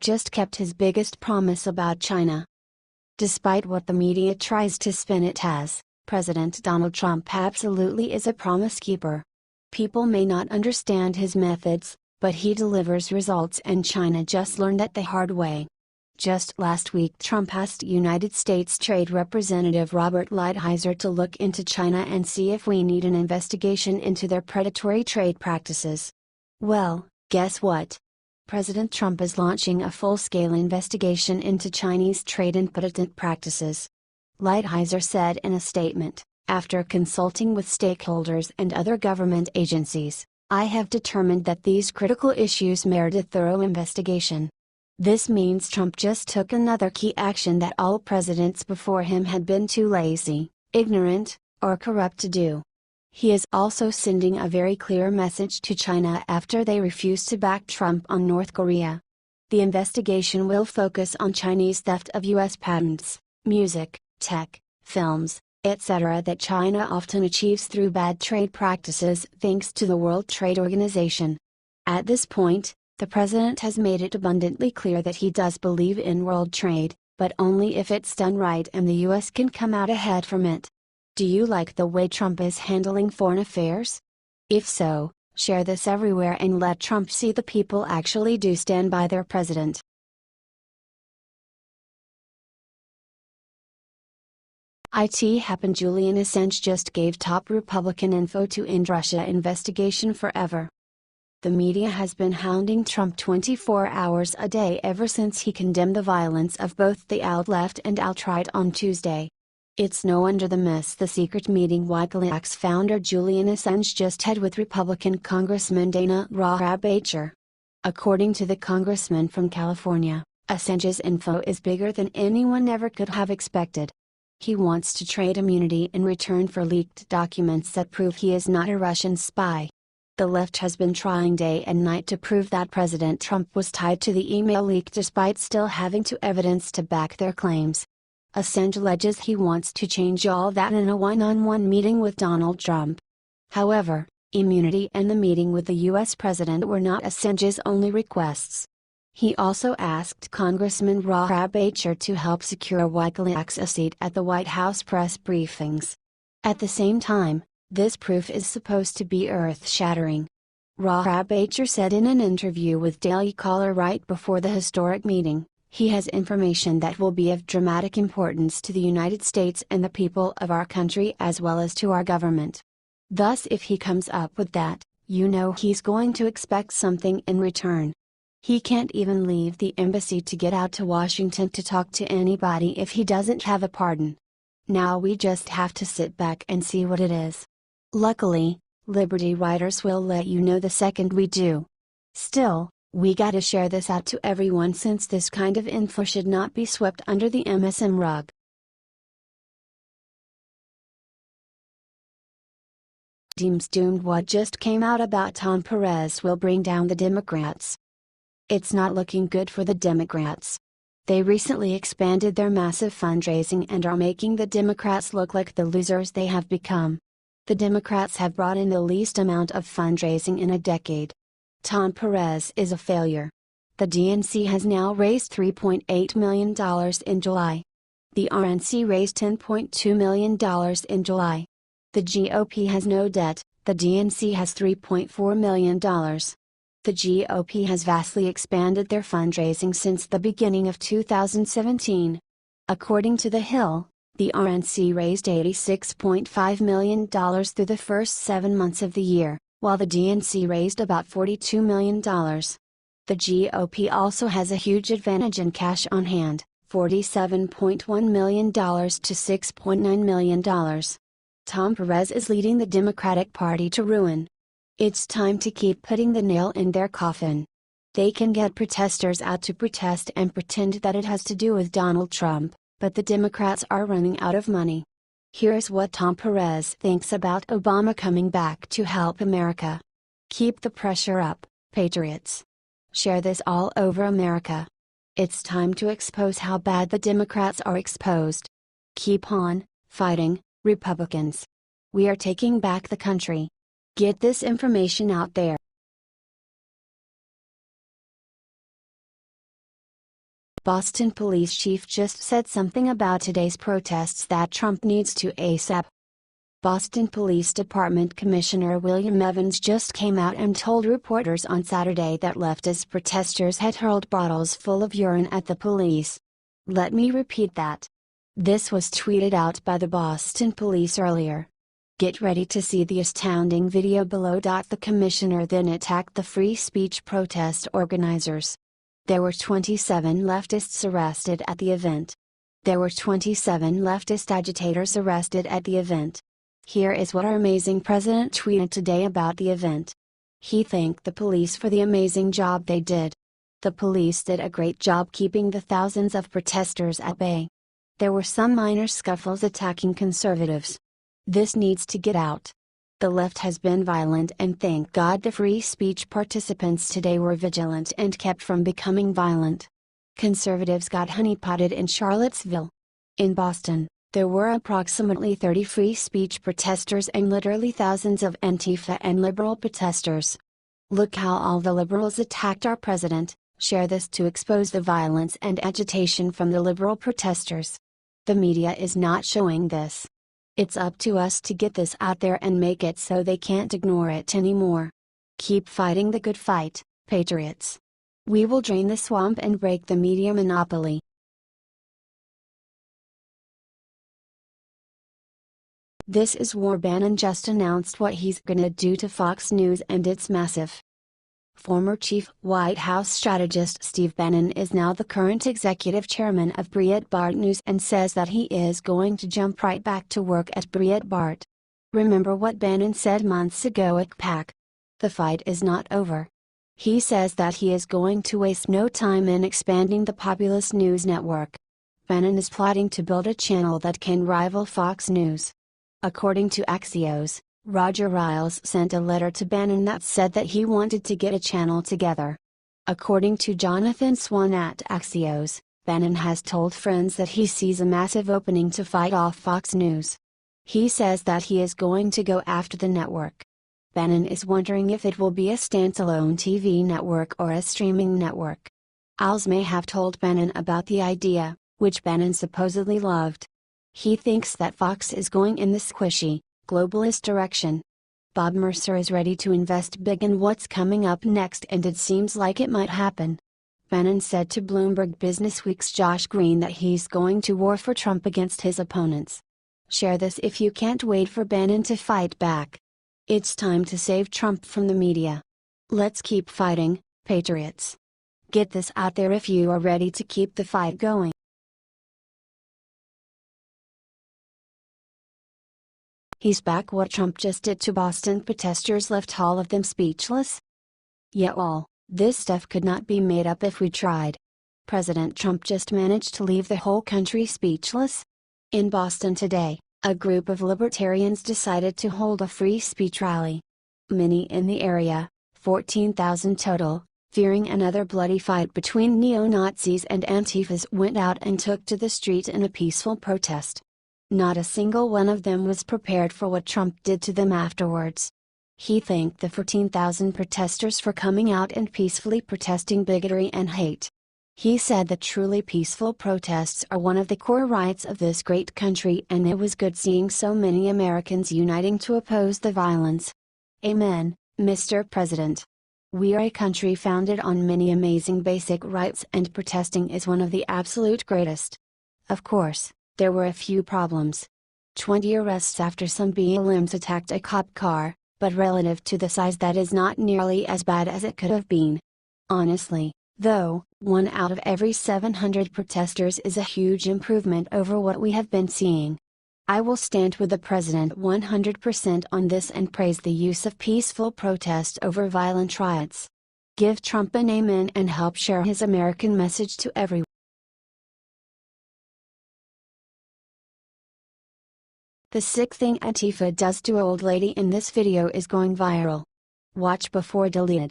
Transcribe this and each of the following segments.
just kept his biggest promise about China. Despite what the media tries to spin it as, President Donald Trump absolutely is a promise keeper. People may not understand his methods, but he delivers results, and China just learned that the hard way. Just last week, Trump asked United States Trade Representative Robert Lighthizer to look into China and see if we need an investigation into their predatory trade practices. Well, guess what? President Trump is launching a full-scale investigation into Chinese trade and patent practices. Lighthizer said in a statement, "After consulting with stakeholders and other government agencies, I have determined that these critical issues merit a thorough investigation." This means Trump just took another key action that all presidents before him had been too lazy, ignorant, or corrupt to do. He is also sending a very clear message to China after they refuse to back Trump on North Korea. The investigation will focus on Chinese theft of U.S. patents, music, tech, films, etc. that China often achieves through bad trade practices thanks to the World Trade Organization. At this point, the president has made it abundantly clear that he does believe in world trade, but only if it's done right and the US can come out ahead from it. Do you like the way Trump is handling foreign affairs? If so, share this everywhere and let Trump see the people actually do stand by their president. It happened. Julian Assange just gave top Republican info to end Russia investigation forever. The media has been hounding Trump 24 hours a day ever since he condemned the violence of both the alt-left and alt-right on Tuesday. It's no wonder the mess the secret meeting WikiLeaks founder Julian Assange just had with Republican Congressman Dana Rahab-Acher. According to the congressman from California, Assange's info is bigger than anyone ever could have expected. He wants to trade immunity in return for leaked documents that prove he is not a Russian spy. The left has been trying day and night to prove that President Trump was tied to the email leak despite still having no evidence to back their claims. Assange alleges he wants to change all that in a one-on-one meeting with Donald Trump. However, immunity and the meeting with the U.S. president were not Assange's only requests. He also asked Congressman Rahab-Acher to help secure WikiLeaks a seat at the White House press briefings. At the same time, this proof is supposed to be earth-shattering. Rahab-Acher said in an interview with Daily Caller right before the historic meeting, he has information that will be of dramatic importance to the United States and the people of our country as well as to our government. Thus, if he comes up with that, you know he's going to expect something in return. He can't even leave the embassy to get out to Washington to talk to anybody if he doesn't have a pardon. Now we just have to sit back and see what it is. Luckily, Liberty Writers will let you know the second we do. Still, we gotta share this out to everyone since this kind of info should not be swept under the MSM rug. Deems doomed. What just came out about Tom Perez will bring down the Democrats. It's not looking good for the Democrats. They recently expanded their massive fundraising and are making the Democrats look like the losers they have become. The Democrats have brought in the least amount of fundraising in a decade. Tom Perez is a failure. The DNC has now raised $3.8 million in July. The RNC raised $10.2 million in July. The GOP has no debt, the DNC has $3.4 million. The GOP has vastly expanded their fundraising since the beginning of 2017. According to The Hill, the RNC raised $86.5 million through the first 7 months of the year, while the DNC raised about $42 million. The GOP also has a huge advantage in cash on hand, $47.1 million to $6.9 million. Tom Perez is leading the Democratic Party to ruin. It's time to keep putting the nail in their coffin. They can get protesters out to protest and pretend that it has to do with Donald Trump, but the Democrats are running out of money. Here's what Tom Perez thinks about Obama coming back to help America. Keep the pressure up, patriots. Share this all over America. It's time to expose how bad the Democrats are exposed. Keep on fighting, Republicans. We are taking back the country. Get this information out there. Boston police chief just said something about today's protests that Trump needs to ASAP. Boston Police Department Commissioner William Evans just came out and told reporters on Saturday that leftist protesters had hurled bottles full of urine at the police. Let me repeat that. This was tweeted out by the Boston Police earlier. Get ready to see the astounding video below. The commissioner then attacked the free speech protest organizers. There were 27 leftists arrested at the event. There were 27 leftist agitators arrested at the event. Here is what our amazing president tweeted today about the event. He thanked the police for the amazing job they did. The police did a great job keeping the thousands of protesters at bay. There were some minor scuffles attacking conservatives. This needs to get out. The left has been violent, and thank God the free speech participants today were vigilant and kept from becoming violent. Conservatives got honeypotted in Charlottesville. In Boston, there were approximately 30 free speech protesters and literally thousands of Antifa and liberal protesters. Look how all the liberals attacked our president. Share this to expose the violence and agitation from the liberal protesters. The media is not showing this. It's up to us to get this out there and make it so they can't ignore it anymore. Keep fighting the good fight, patriots. We will drain the swamp and break the media monopoly. This is war. Bannon just announced what he's gonna do to Fox News, and it's massive. Former chief White House strategist Steve Bannon is now the current executive chairman of Breitbart News and says that he is going to jump right back to work at Breitbart. Remember what Bannon said months ago at PAC? The fight is not over. He says that he is going to waste no time in expanding the populist news network. Bannon is plotting to build a channel that can rival Fox News. According to Axios, Roger Ailes sent a letter to Bannon that said that he wanted to get a channel together. According to Jonathan Swan at Axios, Bannon has told friends that he sees a massive opening to fight off Fox News. He says that he is going to go after the network. Bannon is wondering if it will be a standalone TV network or a streaming network. Ailes may have told Bannon about the idea, which Bannon supposedly loved. He thinks that Fox is going in the squishy, globalist direction. Bob Mercer is ready to invest big in what's coming up next, and it seems like it might happen. Bannon said to Bloomberg Businessweek's Josh Green that he's going to war for Trump against his opponents. Share this if you can't wait for Bannon to fight back. It's time to save Trump from the media. Let's keep fighting, patriots. Get this out there if you are ready to keep the fight going. He's back. What Trump just did to Boston protesters left all of them speechless. Yeah, well, this stuff could not be made up if we tried. President Trump just managed to leave the whole country speechless. In Boston today, a group of libertarians decided to hold a free speech rally. Many in the area, 14,000 total, fearing another bloody fight between neo-Nazis and Antifas, went out and took to the street in a peaceful protest. Not a single one of them was prepared for what Trump did to them afterwards. He thanked the 14,000 protesters for coming out and peacefully protesting bigotry and hate. He said that truly peaceful protests are one of the core rights of this great country, and it was good seeing so many Americans uniting to oppose the violence. Amen, Mr. President. We are a country founded on many amazing basic rights, and protesting is one of the absolute greatest. Of course, there were a few problems. 20 arrests after some BLMs attacked a cop car, but relative to the size that is not nearly as bad as it could have been. Honestly, though, 1 out of every 700 protesters is a huge improvement over what we have been seeing. I will stand with the president 100% on this and praise the use of peaceful protest over violent riots. Give Trump an amen and help share his American message to everyone. The sick thing Antifa does to old lady in this video is going viral. Watch before deleted.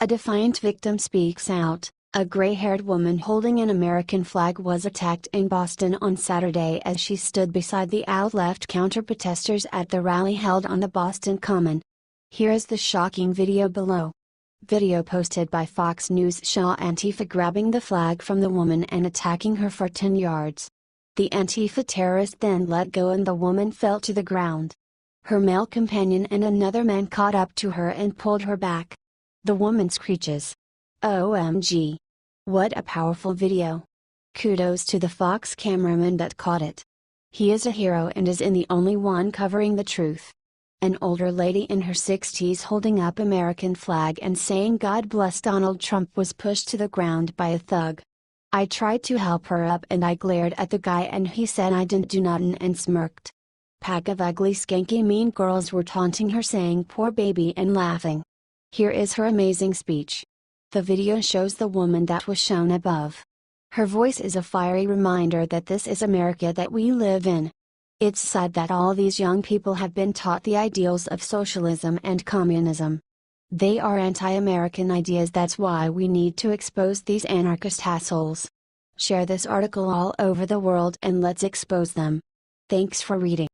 A defiant victim speaks out. A gray-haired woman holding an American flag was attacked in Boston on Saturday as she stood beside the out-left counter-protesters at the rally held on the Boston Common. Here is the shocking video below. Video posted by Fox News show Antifa grabbing the flag from the woman and attacking her for 10 yards. The Antifa terrorist then let go and the woman fell to the ground. Her male companion and another man caught up to her and pulled her back. The woman screeches, "OMG. What a powerful video. Kudos to the Fox cameraman that caught it. He is a hero and is the only one covering the truth." An older lady in her 60s holding up American flag and saying "God bless Donald Trump" was pushed to the ground by a thug. "I tried to help her up and I glared at the guy and he said I didn't do nothing and smirked. Pack of ugly skanky mean girls were taunting her saying poor baby and laughing. Here is her amazing speech." The video shows the woman that was shown above. Her voice is a fiery reminder that this is America that we live in. It's sad that all these young people have been taught the ideals of socialism and communism. They are anti-American ideas. That's why we need to expose these anarchist assholes. Share this article all over the world and let's expose them. Thanks for reading.